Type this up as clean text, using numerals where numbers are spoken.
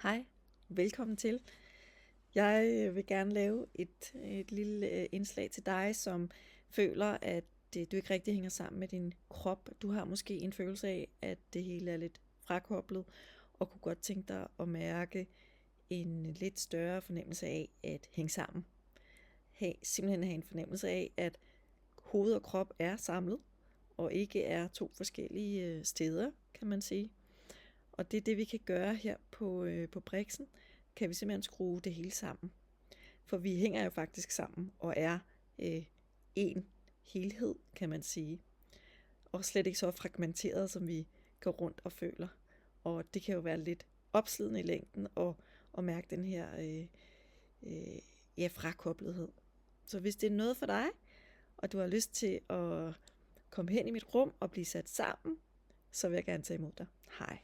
Hej, velkommen til. Jeg vil gerne lave et lille indslag til dig, som føler, at du ikke rigtig hænger sammen med din krop. Du har måske en følelse af, at det hele er lidt frakoblet, og kunne godt tænke dig at mærke en lidt større fornemmelse af at hænge sammen. Simpelthen have en fornemmelse af, at hoved og krop er samlet, og ikke er to forskellige steder, kan man sige. Og det er det, vi kan gøre her på Brixen. Kan vi simpelthen skrue det hele sammen. For vi hænger jo faktisk sammen og er en helhed, kan man sige. Og slet ikke så fragmenteret, som vi går rundt og føler. Og det kan jo være lidt opslidende i længden at mærke den her frakoblethed. Så hvis det er noget for dig, og du har lyst til at komme hen i mit rum og blive sat sammen, så vil jeg gerne tage imod dig. Hej.